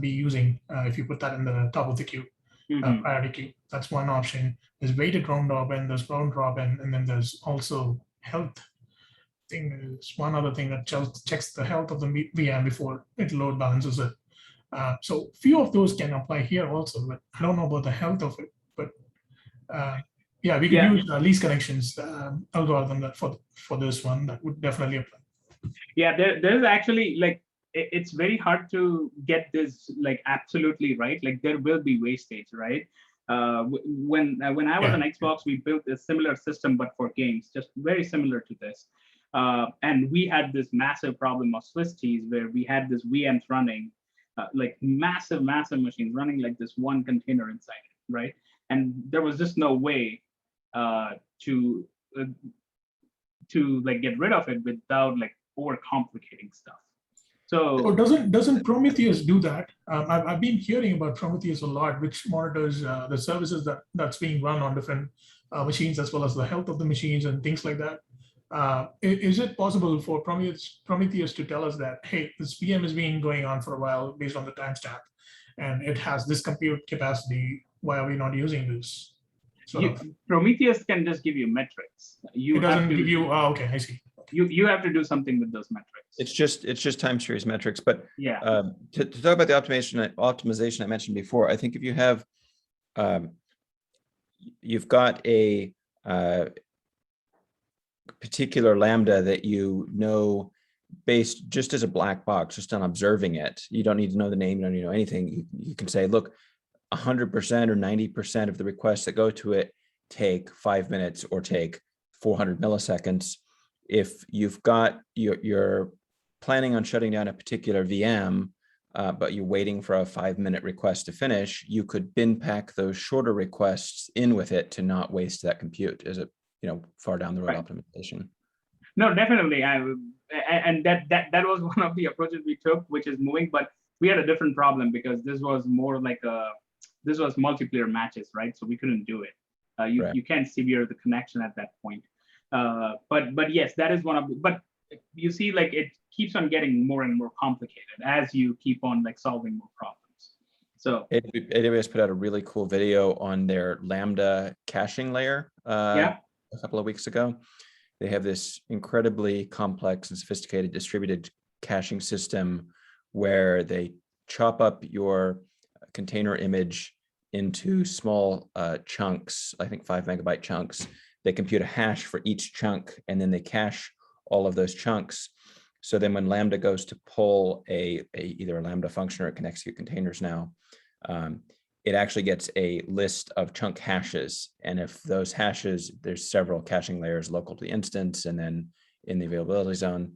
using if you put that in the top of the queue. Priority queue. That's one option. There's weighted round robin, there's round robin, and then there's also health thing. Is one other thing that checks the health of the VM before it load balances it. So few of those can apply here also, but I don't know about the health of it. But yeah, we could use least connections algorithm that for this one that would definitely apply. Yeah, there's actually, like, it's very hard to get this like absolutely right. Like, there will be wastage, right? When I was on Xbox, we built a similar system, but for games, just very similar to this. And we had this massive problem of Swiss cheese, where we had this VMs running, like massive machines running like this one container inside it, right? And there was just no way to like get rid of it without like overcomplicating stuff. So doesn't Prometheus do that? I've been hearing about Prometheus a lot, which monitors the services that's being run on different machines, as well as the health of the machines and things like that. Is it possible for Prometheus to tell us that, hey, this VM has been going on for a while based on the timestamp, and it has this compute capacity? Why are we not using this? Prometheus can just give you metrics. It doesn't give you. Oh, okay, I see. You have to do something with those metrics. It's just time series metrics. But yeah, to talk about the optimization I mentioned before, I think if you have you've got a particular Lambda that you know based just as a black box, just on observing it. You don't need to know the name, you don't need to know anything. You can say, look, 100% or 90% of the requests that go to it take 5 minutes or take 400 milliseconds. If you've got, you're planning on shutting down a particular VM, but you're waiting for a 5-minute request to finish, you could bin pack those shorter requests in with it to not waste that compute as a, far down the road optimization. No, definitely. And that was one of the approaches we took, which is moving, but we had a different problem because this was more like this was multiplayer matches, right? So we couldn't do it. You can't sever the connection at that point. But yes, that is one of the, but you see, like, it keeps on getting more and more complicated as you keep on like solving more problems. So AWS put out a really cool video on their Lambda caching layer a couple of weeks ago. They have this incredibly complex and sophisticated distributed caching system where they chop up your container image into small chunks, I think 5 megabyte chunks. They compute a hash for each chunk, and then they cache all of those chunks. So then when Lambda goes to pull either a Lambda function or it can execute containers now, it actually gets a list of chunk hashes. And if those hashes, there's several caching layers local to the instance, and then in the availability zone,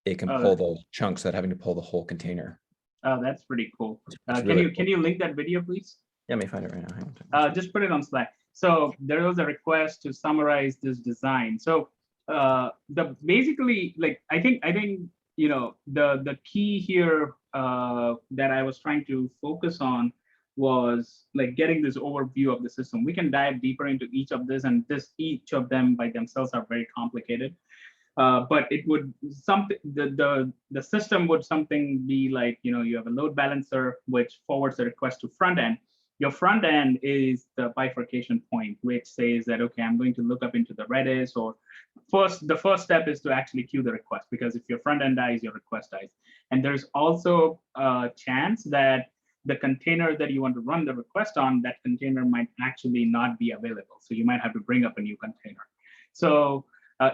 it can pull those chunks without having to pull the whole container. Oh, that's pretty cool. Can you link that video, please? Yeah, let me find it right now. Just put it on Slack. So there was a request to summarize this design. So basically, like, I think the key here that I was trying to focus on was like getting this overview of the system. We can dive deeper into each of this, and each of them by themselves are very complicated. But it would the system would be like, you have a load balancer which forwards the request to front end. Your front end is the bifurcation point, which says that, okay, I'm going to look up into the Redis, or the first step is to actually queue the request, because if your front end dies, your request dies. And there's also a chance that the container that you want to run the request on, that container might actually not be available. So you might have to bring up a new container. So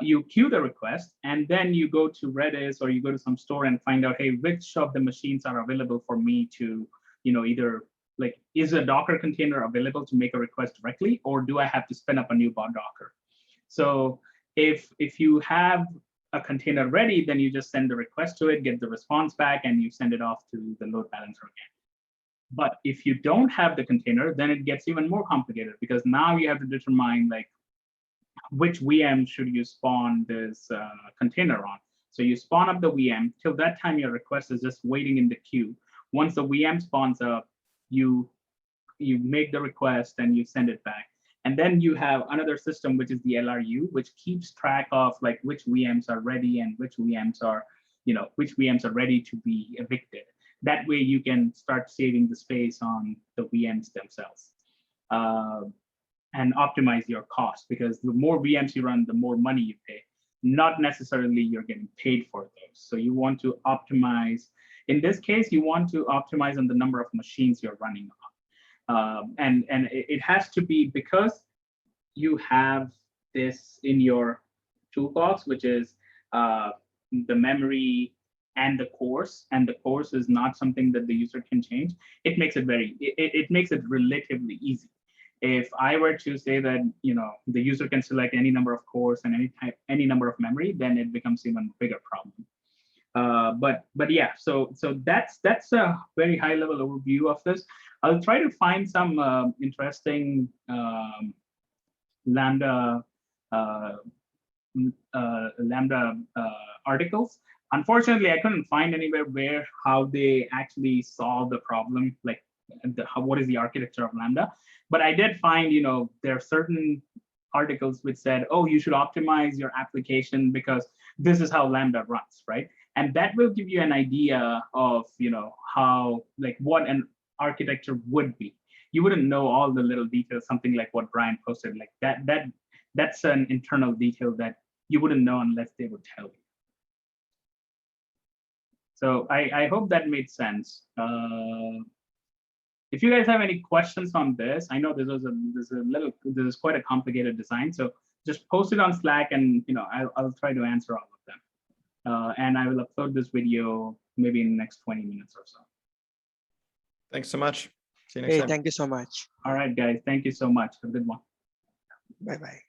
you queue the request, and then you go to Redis or you go to some store and find out, hey, which of the machines are available for me to, either like, is a Docker container available to make a request directly, or do I have to spin up a new Docker? So if you have a container ready, then you just send the request to it, get the response back, and you send it off to the load balancer again. But if you don't have the container, then it gets even more complicated, because now you have to determine, like, which VM should you spawn this container on. So you spawn up the VM. Till that time, your request is just waiting in the queue. Once the VM spawns up, you make the request and you send it back. And then you have another system, which is the LRU, which keeps track of like which VMs are ready and which VMs are, which VMs are ready to be evicted. That way you can start saving the space on the VMs themselves. And optimize your cost, because the more VMs you run, the more money you pay. Not necessarily you're getting paid for those. So you want to optimize. In this case, you want to optimize on the number of machines you're running on. And it has to be because you have this in your toolbox, which is the memory and the course, and the course is not something that the user can change. It makes it it makes it relatively easy. If I were to say that, the user can select any number of cores and any number of memory, then it becomes even a bigger problem. But yeah, so that's a very high level overview of this. I'll try to find some interesting Lambda articles. Unfortunately, I couldn't find anywhere how they actually solve the problem, like what is the architecture of Lambda. But I did find, there are certain articles which said, oh, you should optimize your application because this is how Lambda runs, right? And that will give you an idea of, how, like, what an architecture would be. You wouldn't know all the little details, something like what Brian posted, like that's an internal detail that you wouldn't know unless they would tell you. So I hope that made sense. if you guys have any questions on this, I know this is quite a complicated design. So just post it on Slack, and I'll try to answer all of them. And I will upload this video maybe in the next 20 minutes or so. Thanks so much. See you next Hey, time. thank you so much. All right, guys. Thank you so much. Have a good one. Bye-bye.